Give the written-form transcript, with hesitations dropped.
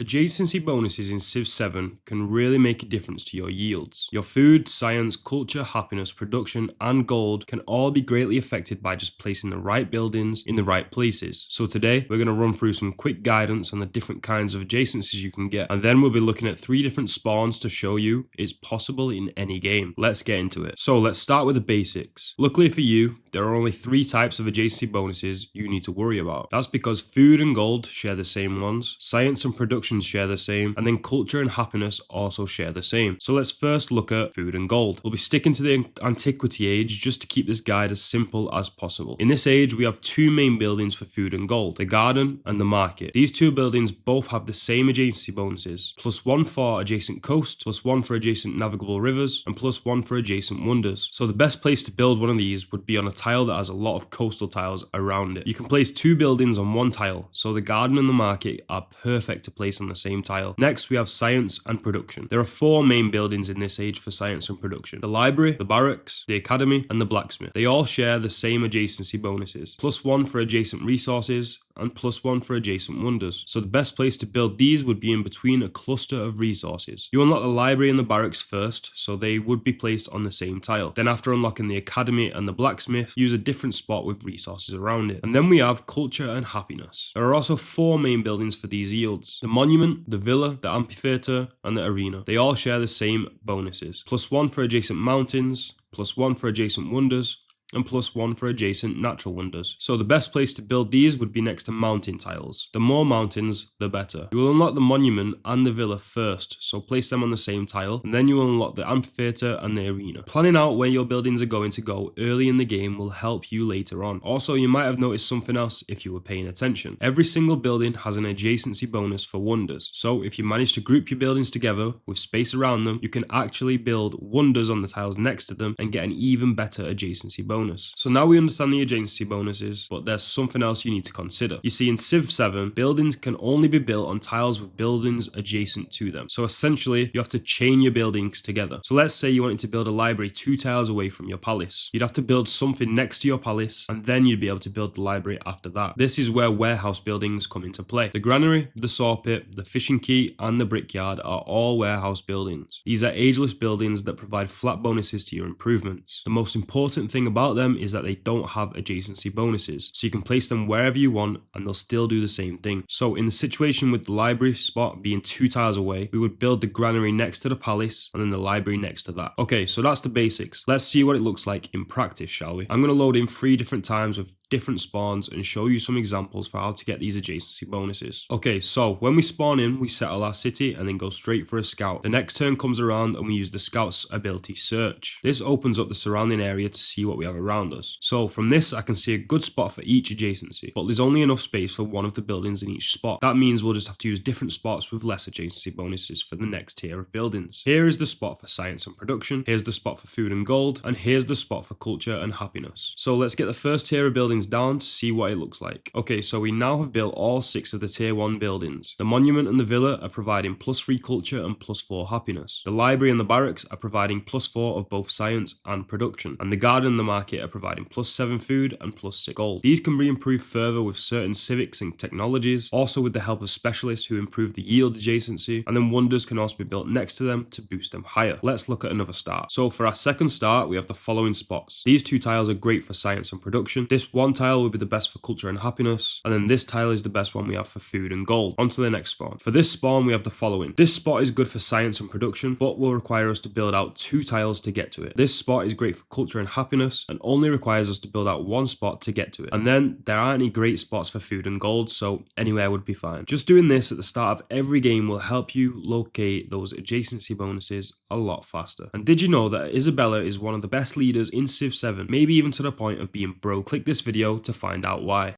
Adjacency bonuses in Civ 7 can really make a difference to your yields. Your food, science, culture, happiness, production, and gold can all be greatly affected by just placing the right buildings in the right places. So today, we're going to run through some quick guidance on the different kinds of adjacencies you can get, and then we'll be looking at 3 different spawns to show you it's possible in any game. Let's get into it. So let's start with the basics. Luckily for you, there are only 3 types of adjacency bonuses you need to worry about. That's because food and gold share the same ones, science and production share the same, and then culture and happiness also share the same. So let's first look at food and gold. We'll be sticking to the antiquity age just to keep this guide as simple as possible. In this age, we have 2 main buildings for food and gold, the garden and the market. These 2 buildings both have the same adjacency bonuses, +1 for adjacent coast, +1 for adjacent navigable rivers, and +1 for adjacent wonders. So the best place to build one of these would be on a tile that has a lot of coastal tiles around it. You can place 2 buildings on one tile, so the garden and the market are perfect to place on the same tile. Next, we have science and production. There are 4 main buildings in this age for science and production: the library, the barracks, the academy, and the blacksmith. They all share the same adjacency bonuses, +1 for adjacent resources, and +1 for adjacent wonders. So the best place to build these would be in between a cluster of resources. You unlock the library and the barracks first, so they would be placed on the same tile. Then after unlocking the academy and the blacksmith, use a different spot with resources around it. And then we have culture and happiness. There are also 4 main buildings for these yields: the monument, the villa, the amphitheatre, and the arena. They all share the same bonuses, +1 for adjacent mountains, +1 for adjacent wonders, and +1 for adjacent natural wonders. So the best place to build these would be next to mountain tiles. The more mountains, the better. You will unlock the monument and the villa first, so place them on the same tile, and then you will unlock the amphitheatre and the arena. Planning out where your buildings are going to go early in the game will help you later on. Also, you might have noticed something else if you were paying attention. Every single building has an adjacency bonus for wonders, so if you manage to group your buildings together with space around them, you can actually build wonders on the tiles next to them and get an even better adjacency bonus. So now we understand the adjacency bonuses, but there's something else you need to consider. You see, in Civ 7, buildings can only be built on tiles with buildings adjacent to them. So essentially, you have to chain your buildings together. So let's say you wanted to build a library 2 tiles away from your palace. You'd have to build something next to your palace, and then you'd be able to build the library after that. This is where warehouse buildings come into play. The granary, the saw pit, the fishing quay, and the brickyard are all warehouse buildings. These are ageless buildings that provide flat bonuses to your improvements. The most important thing about them is that they don't have adjacency bonuses, so you can place them wherever you want and they'll still do the same thing. So in the situation with the library spot being 2 tiles away, we would build the granary next to the palace and then the library next to that. Okay, so that's the basics. Let's see what it looks like in practice, shall we? I'm going to load in 3 different times with different spawns and show you some examples for how to get these adjacency bonuses. Okay, so when we spawn in, we settle our city and then go straight for a scout. The next turn comes around and we use the scout's ability search. This opens up the surrounding area to see what we have around us. So from this, I can see a good spot for each adjacency, but there's only enough space for one of the buildings in each spot. That means we'll just have to use different spots with less adjacency bonuses for the next tier of buildings. Here is the spot for science and production, here's the spot for food and gold, and here's the spot for culture and happiness. So let's get the first tier of buildings down to see what it looks like. Okay, so we now have built all 6 of the tier 1 buildings. The monument and the villa are providing +3 culture and +4 happiness. The library and the barracks are providing +4 of both science and production, and the garden and the market are providing +7 food and +6 gold. These can be improved further with certain civics and technologies, also with the help of specialists who improve the yield adjacency, and then wonders can also be built next to them to boost them higher. Let's look at another start. So for our second start, we have the following spots. These 2 tiles are great for science and production. This 1 tile will be the best for culture and happiness, and then this tile is the best one we have for food and gold. On to the next spawn. For this spawn, we have the following. This spot is good for science and production, but will require us to build out 2 tiles to get to it. This spot is great for culture and happiness, and only requires us to build out 1 spot to get to it. And then there aren't any great spots for food and gold, so anywhere would be fine. Just doing this at the start of every game will help you locate those adjacency bonuses a lot faster. And did you know that Isabella is one of the best leaders in Civ 7, maybe even to the point of being broke? Click this video to find out why.